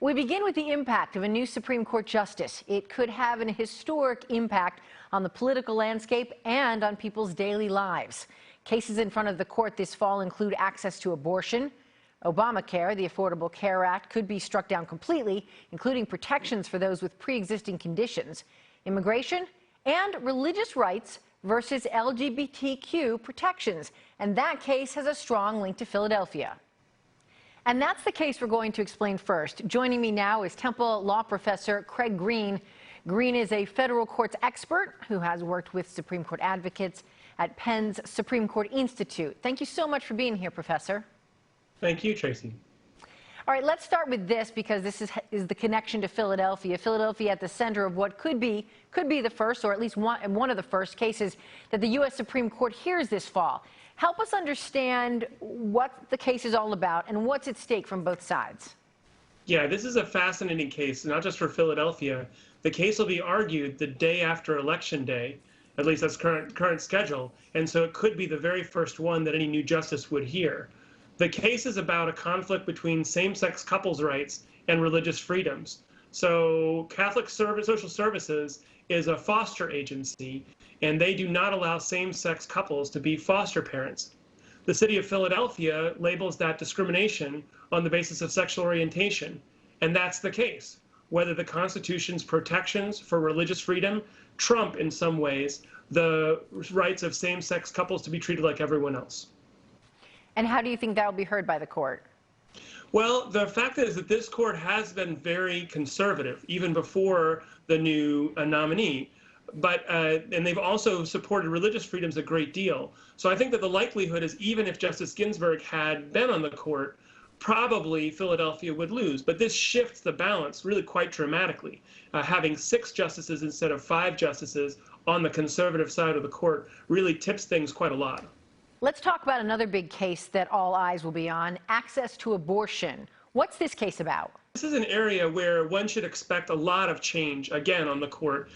We begin with the impact of a new Supreme Court justice. It could have an historic impact on the political landscape and on people's daily lives. Cases in front of the court this fall include access to abortion. Obamacare, the Affordable Care Act, could be struck down completely, including protections for those with pre-existing conditions, immigration, and religious rights versus LGBTQ protections. And that case has a strong link to Philadelphia. And that's the case we're going to explain first. Joining me now is Temple Law Professor Craig Green. Green is a federal courts expert who has worked with Supreme Court advocates at Penn's Supreme Court Institute. Thank you so much for being here, Professor. Thank you, Tracy. All right, let's start with this because this is the connection to Philadelphia. Philadelphia at the center of what could be the first, or at least one of the first cases that the U.S. Supreme Court hears this fall. Help us understand what the case is all about and what's at stake from both sides. Yeah, this is a fascinating case, not just for Philadelphia. The case will be argued the day after Election Day, at least that's current schedule, and so it could be the very first one that any new justice would hear. The case is about a conflict between same-sex couples' rights and religious freedoms. So Catholic Social Services is a foster agency, and they do not allow same-sex couples to be foster parents. The city of Philadelphia labels that discrimination on the basis of sexual orientation, and that's the case. Whether the Constitution's protections for religious freedom trump in some ways the rights of same-sex couples to be treated like everyone else. And how do you think that will be heard by the court? Well, the fact is that this court has been very conservative, even before the new nominee. And they've also supported religious freedoms a great deal. So I think that the likelihood is even if Justice Ginsburg had been on the court, probably Philadelphia would lose. But this shifts the balance really quite dramatically. Having 6 justices instead of 5 justices on the conservative side of the court really tips things quite a lot. Let's talk about another big case that all eyes will be on, access to abortion. What's this case about? This is an area where one should expect a lot of change, again, on the court.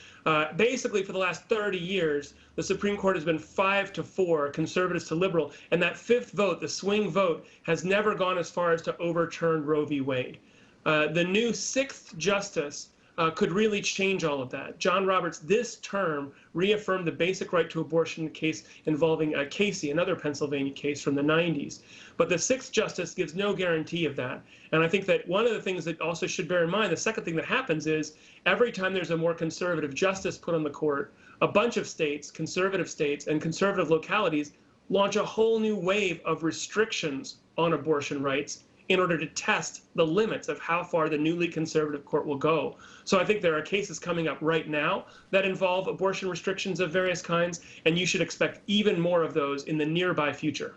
Basically, for the last 30 years, the Supreme Court has been 5-4, conservatives to liberal, and that 5th vote, the swing vote, has never gone as far as to overturn Roe v. Wade. The new 6th justice could really change all of that. John Roberts, this term, reaffirmed the basic right to abortion case involving Casey, another Pennsylvania case from the 90s. But the 6th justice gives no guarantee of that. And I think that one of the things that also should bear in mind, the second thing that happens is every time there's a more conservative justice put on the court, a bunch of states, conservative states and conservative localities launch a whole new wave of restrictions on abortion rights in order to test the limits of how far the newly conservative court will go. So I think there are cases coming up right now that involve abortion restrictions of various kinds, and you should expect even more of those in the nearby future.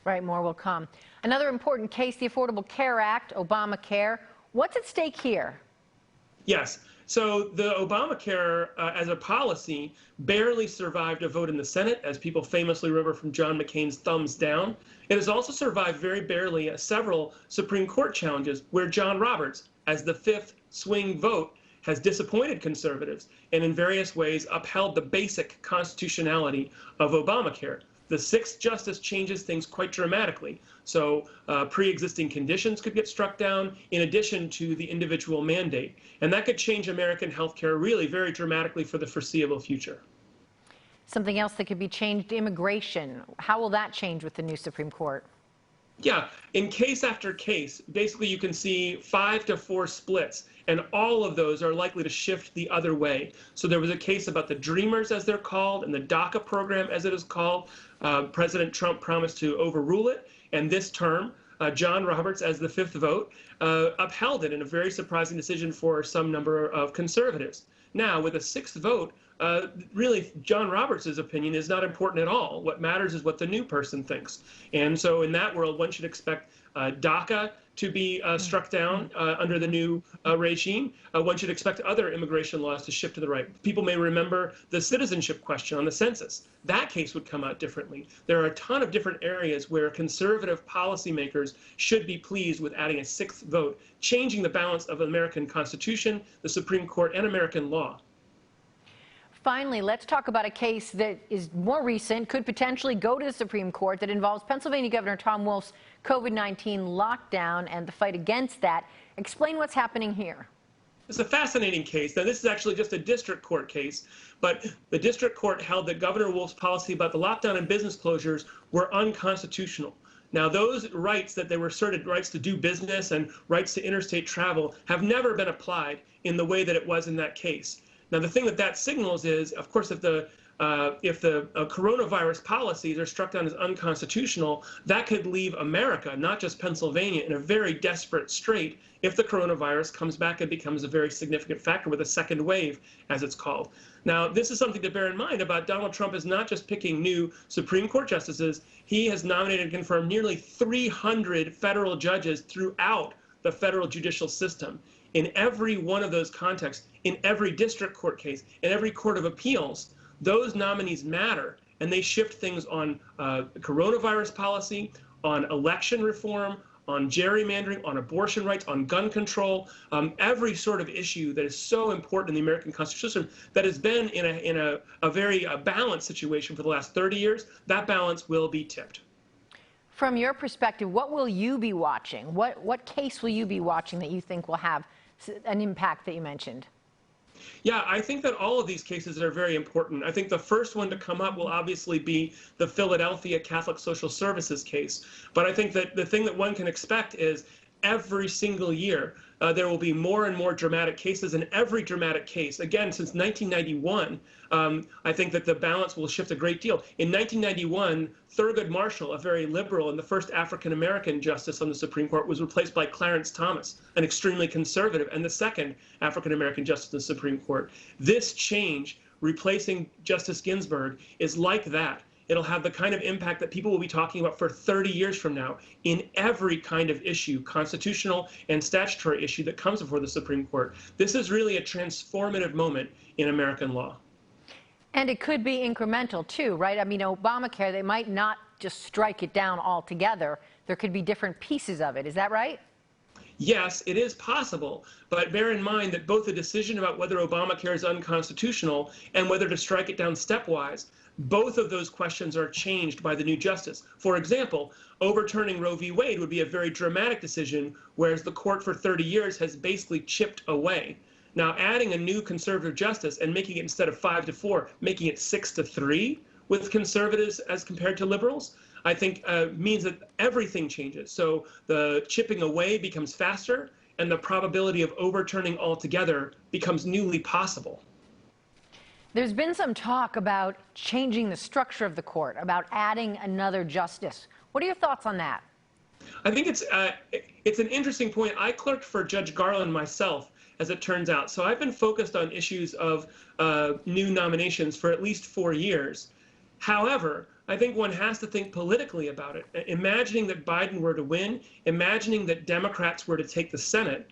Right, more will come. Another important case, the Affordable Care Act, Obamacare. What's at stake here? Yes. So the Obamacare as a policy barely survived a vote in the Senate, as people famously remember from John McCain's thumbs down. It has also survived very barely several Supreme Court challenges where John Roberts, as the 5th swing vote, has disappointed conservatives and in various ways upheld the basic constitutionality of Obamacare. The 6th justice changes things quite dramatically. So pre-existing conditions could get struck down in addition to the individual mandate. And that could change American health care really very dramatically for the foreseeable future. Something else that could be changed, immigration. How will that change with the new Supreme Court? Yeah, in case after case, basically you can see 5-4 splits, and all of those are likely to shift the other way. So there was a case about the Dreamers, as they're called, and the DACA program, as it is called. President Trump promised to overrule it, and this term, John Roberts, as the 5th vote, upheld it in a very surprising decision for some number of conservatives. Now, with a 6th vote, really, John Roberts' opinion is not important at all. What matters is what the new person thinks. And so in that world, one should expect DACA to be struck down under the new regime. One should expect other immigration laws to shift to the right. People may remember the citizenship question on the census. That case would come out differently. There are a ton of different areas where conservative policymakers should be pleased with adding a 6th vote, changing the balance of the American Constitution, the Supreme Court, and American law. Finally, let's talk about a case that is more recent, could potentially go to the Supreme Court, that involves Pennsylvania Governor Tom Wolf's COVID-19 lockdown and the fight against that. Explain what's happening here. It's a fascinating case. Now, this is actually just a district court case, but the district court held that Governor Wolf's policy about the lockdown and business closures were unconstitutional. Now, those rights that they were asserted, rights to do business and rights to interstate travel, have never been applied in the way that it was in that case. Now, the thing that signals is, of course, if the coronavirus policies are struck down as unconstitutional, that could leave America, not just Pennsylvania, in a very desperate strait if the coronavirus comes back and becomes a very significant factor with a second wave, as it's called. Now, this is something to bear in mind about Donald Trump is not just picking new Supreme Court justices. He has nominated and confirmed nearly 300 federal judges throughout the federal judicial system. In every one of those contexts, in every district court case, in every court of appeals, those nominees matter, and they shift things on coronavirus policy, on election reform, on gerrymandering, on abortion rights, on gun control, every sort of issue that is so important in the American constitutional system that has been in a very balanced situation for the last 30 years. That balance will be tipped. From your perspective, what will you be watching? What case will you be watching that you think will have an impact that you mentioned? Yeah, I think that all of these cases are very important. I think the first one to come up will obviously be the Philadelphia Catholic Social Services case. But I think that the thing that one can expect is every single year there will be more and more dramatic cases, and every dramatic case, again, since 1991, I think that the balance will shift a great deal. In 1991, Thurgood Marshall, a very liberal and the first African-American justice on the Supreme Court, was replaced by Clarence Thomas, an extremely conservative, and the second African-American justice on the Supreme Court. This change, replacing Justice Ginsburg, is like that. It'll have the kind of impact that people will be talking about for 30 years from now in every kind of issue, constitutional and statutory issue that comes before the Supreme Court. This is really a transformative moment in American law. And it could be incremental too, right? I mean, Obamacare, they might not just strike it down altogether. There could be different pieces of it. Is that right? Yes, it is possible, but bear in mind that both the decision about whether Obamacare is unconstitutional and whether to strike it down stepwise, both of those questions are changed by the new justice. For example, overturning Roe v. Wade would be a very dramatic decision, whereas the court for 30 years has basically chipped away. Now, adding a new conservative justice and making it, instead of 5-4, making it 6-3 with conservatives as compared to liberals, I think means that everything changes. So the chipping away becomes faster, and the probability of overturning altogether becomes newly possible. There's been some talk about changing the structure of the court, about adding another justice. What are your thoughts on that? I think it's an interesting point. I clerked for Judge Garland myself, as it turns out. So I've been focused on issues of new nominations for at least 4 years. However, I think one has to think politically about it. Imagining that Biden were to win, imagining that Democrats were to take the Senate,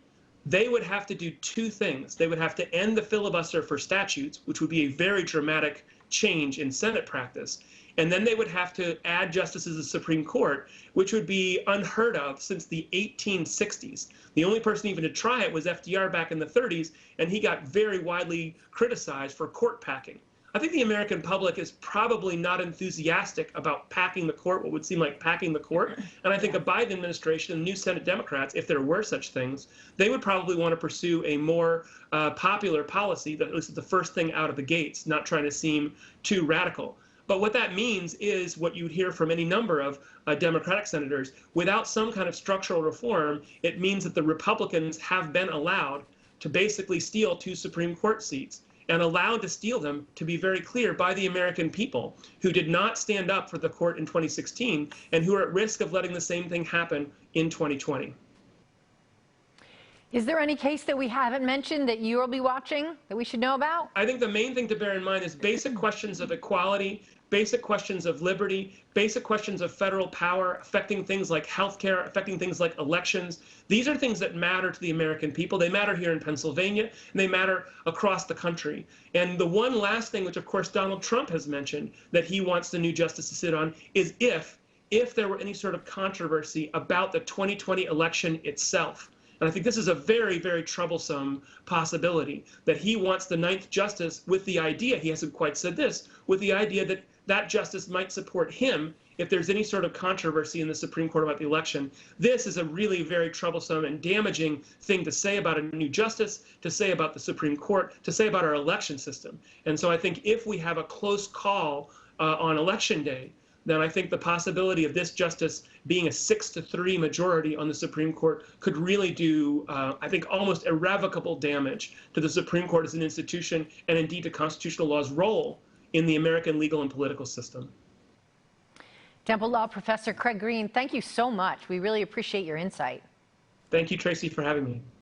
they would have to do two things. They would have to end the filibuster for statutes, which would be a very dramatic change in Senate practice. And then they would have to add justices to the Supreme Court, which would be unheard of since the 1860s. The only person even to try it was FDR back in the 30s, and he got very widely criticized for court packing. I think the American public is probably not enthusiastic about packing the court, what would seem like packing the court. And I think a Biden administration and new Senate Democrats, if there were such things, they would probably want to pursue a more popular policy that at least is the first thing out of the gates, not trying to seem too radical. But what that means is what you'd hear from any number of Democratic senators. Without some kind of structural reform, it means that the Republicans have been allowed to basically steal 2 Supreme Court seats, and allowed to steal them, to be very clear, by the American people who did not stand up for the court in 2016 and who are at risk of letting the same thing happen in 2020. Is there any case that we haven't mentioned that you'll be watching that we should know about? I think the main thing to bear in mind is basic questions of equality, basic questions of liberty, basic questions of federal power affecting things like healthcare, affecting things like elections. These are things that matter to the American people. They matter here in Pennsylvania, and they matter across the country. And the one last thing, which of course Donald Trump has mentioned that he wants the new justice to sit on, is if there were any sort of controversy about the 2020 election itself. And I think this is a very, very troublesome possibility, that he wants the 9th justice with the idea, he hasn't quite said this, with the idea that that justice might support him if there's any sort of controversy in the Supreme Court about the election, this is a really very troublesome and damaging thing to say about a new justice, to say about the Supreme Court, to say about our election system. And so I think if we have a close call on Election Day, then I think the possibility of this justice being a 6-3 majority on the Supreme Court could really do, I think, almost irrevocable damage to the Supreme Court as an institution and indeed to constitutional law's role in the American legal and political system. Temple Law Professor Craig Green, thank you so much. We really appreciate your insight. Thank you, Tracy, for having me.